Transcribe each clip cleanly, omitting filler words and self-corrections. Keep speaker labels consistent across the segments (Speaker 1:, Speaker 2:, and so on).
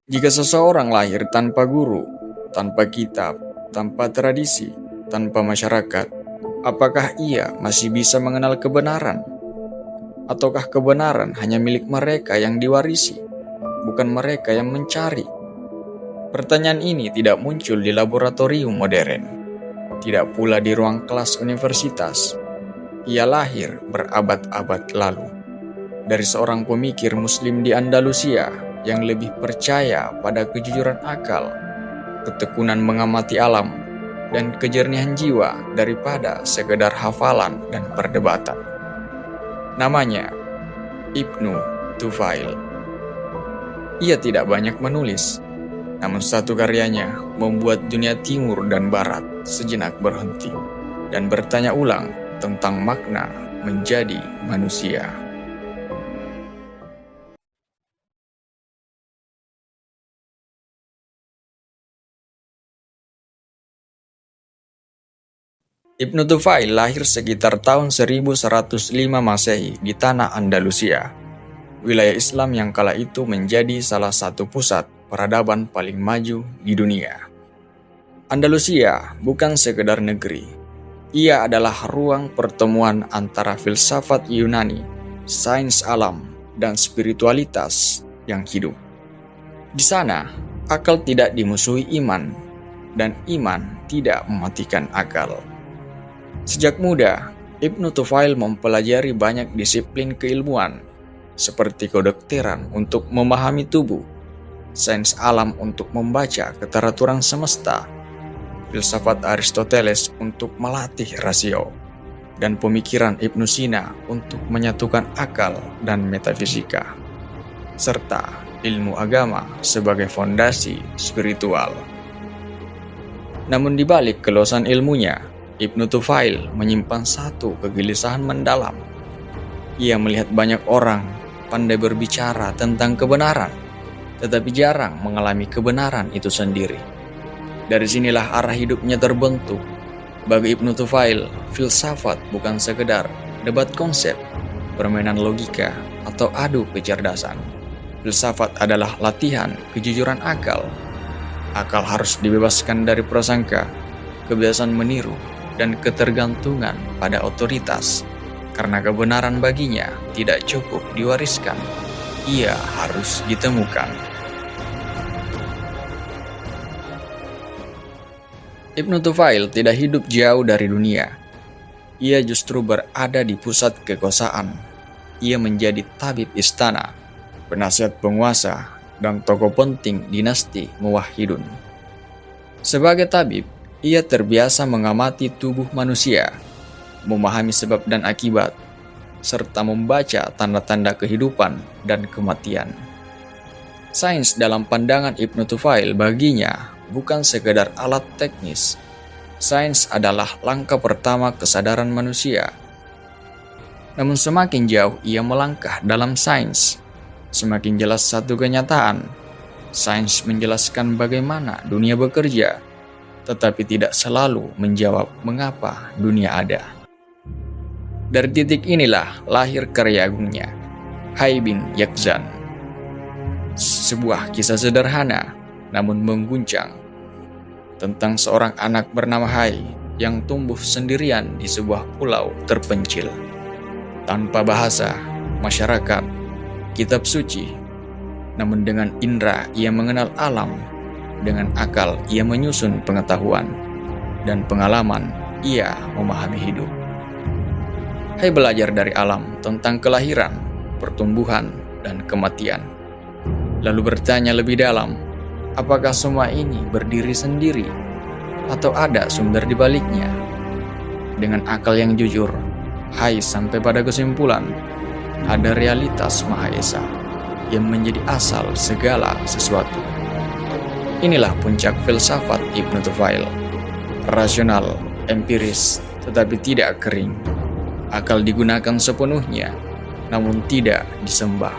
Speaker 1: Jika seseorang lahir tanpa guru, tanpa kitab, tanpa tradisi, tanpa masyarakat, apakah ia masih bisa mengenal kebenaran? Ataukah kebenaran hanya milik mereka yang diwarisi, bukan mereka yang mencari? Pertanyaan ini tidak muncul di laboratorium modern, tidak pula di ruang kelas universitas. Ia lahir berabad-abad lalu dari seorang pemikir Muslim di Andalusia yang lebih percaya pada kejujuran akal, ketekunan mengamati alam, dan kejernihan jiwa daripada sekedar hafalan dan perdebatan. Namanya Ibnu Tufail. Ia tidak banyak menulis, namun satu karyanya membuat dunia timur dan barat sejenak berhenti dan bertanya ulang tentang makna menjadi manusia. Ibnu Tufail lahir sekitar tahun 1105 Masehi di tanah Andalusia, wilayah Islam yang kala itu menjadi salah satu pusat peradaban paling maju di dunia. Andalusia bukan sekedar negeri, ia adalah ruang pertemuan antara filsafat Yunani, sains alam, dan spiritualitas yang hidup. Di sana, akal tidak dimusuhi iman, dan iman tidak mematikan akal. Sejak muda, Ibnu Tufail mempelajari banyak disiplin keilmuan, seperti kedokteran untuk memahami tubuh, sains alam untuk membaca keteraturan semesta, filsafat Aristoteles untuk melatih rasio, dan pemikiran Ibnu Sina untuk menyatukan akal dan metafisika, serta ilmu agama sebagai fondasi spiritual. Namun di balik keluasan ilmunya, Ibnu Tufail menyimpan satu kegelisahan mendalam. Ia melihat banyak orang pandai berbicara tentang kebenaran, tetapi jarang mengalami kebenaran itu sendiri. Dari sinilah arah hidupnya terbentuk. Bagi Ibnu Tufail, filsafat bukan sekedar debat konsep, permainan logika, atau adu kecerdasan. Filsafat adalah latihan kejujuran akal. Akal harus dibebaskan dari prasangka, kebiasaan meniru, dan ketergantungan pada otoritas, karena kebenaran baginya tidak cukup diwariskan, ia harus ditemukan. Ibnu Tufail tidak hidup jauh dari dunia. Ia justru berada di pusat kekuasaan. Ia menjadi tabib istana, penasihat penguasa, dan tokoh penting dinasti Muwahhidun. Sebagai tabib, ia terbiasa mengamati tubuh manusia, memahami sebab dan akibat, serta membaca tanda-tanda kehidupan dan kematian. Sains dalam pandangan Ibnu Tufail baginya bukan sekedar alat teknis. Sains adalah langkah pertama kesadaran manusia. Namun semakin jauh ia melangkah dalam sains, semakin jelas satu kenyataan. Sains menjelaskan bagaimana dunia bekerja, tetapi tidak selalu menjawab mengapa dunia ada. Dari titik inilah lahir karya agungnya, Hai bin Yaqzan. Sebuah kisah sederhana namun mengguncang tentang seorang anak bernama Hai yang tumbuh sendirian di sebuah pulau terpencil, tanpa bahasa, masyarakat, kitab suci. Namun dengan indera ia mengenal alam. Dengan akal ia menyusun pengetahuan, dan pengalaman ia memahami hidup. Hai belajar dari alam tentang kelahiran, pertumbuhan, dan kematian. Lalu bertanya lebih dalam, apakah semua ini berdiri sendiri, atau ada sumber di baliknya? Dengan akal yang jujur, Hai sampai pada kesimpulan, ada realitas Maha Esa yang menjadi asal segala sesuatu. Inilah puncak filsafat Ibnu Tufail. Rasional, empiris, tetapi tidak kering. Akal digunakan sepenuhnya, namun tidak disembah.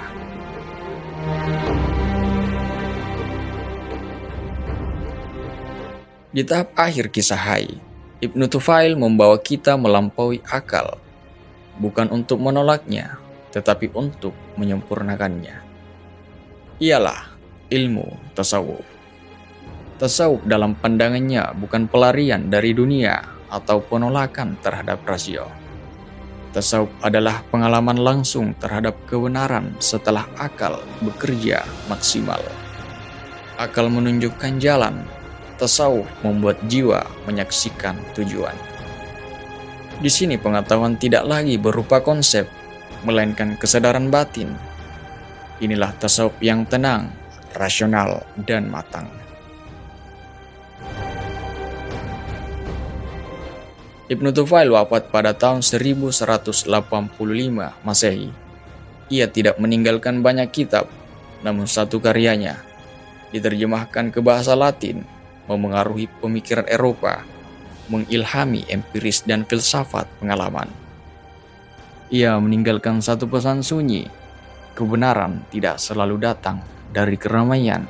Speaker 1: Di tahap akhir kisah Hai, Ibnu Tufail membawa kita melampaui akal, bukan untuk menolaknya, tetapi untuk menyempurnakannya. Ialah ilmu tasawuf. Tasawuf dalam pandangannya bukan pelarian dari dunia atau penolakan terhadap rasio. Tasawuf adalah pengalaman langsung terhadap kebenaran setelah akal bekerja maksimal. Akal menunjukkan jalan, tasawuf membuat jiwa menyaksikan tujuan. Di sini pengetahuan tidak lagi berupa konsep, melainkan kesadaran batin. Inilah tasawuf yang tenang, rasional, dan matang. Ibnu Tufail wafat pada tahun 1185 Masehi. Ia tidak meninggalkan banyak kitab, namun satu karyanya, diterjemahkan ke bahasa Latin, memengaruhi pemikiran Eropa, mengilhami empiris dan filsafat pengalaman. Ia meninggalkan satu pesan sunyi, kebenaran tidak selalu datang dari keramaian,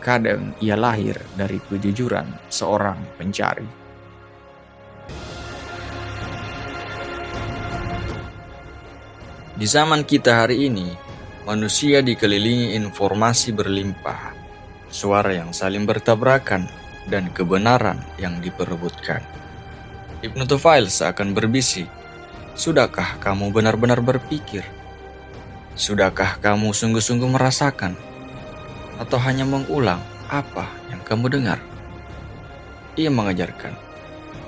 Speaker 1: kadang ia lahir dari kejujuran seorang pencari. Di zaman kita hari ini, manusia dikelilingi informasi berlimpah, suara yang saling bertabrakan, dan kebenaran yang diperebutkan. Ibnu Tufail seakan berbisik, sudahkah kamu benar-benar berpikir? Sudahkah kamu sungguh-sungguh merasakan? Atau hanya mengulang apa yang kamu dengar? Ia mengajarkan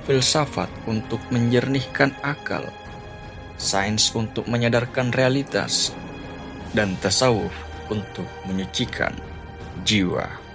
Speaker 1: filsafat untuk menjernihkan akal, sains untuk menyadarkan realitas, dan tasawuf untuk menyucikan jiwa.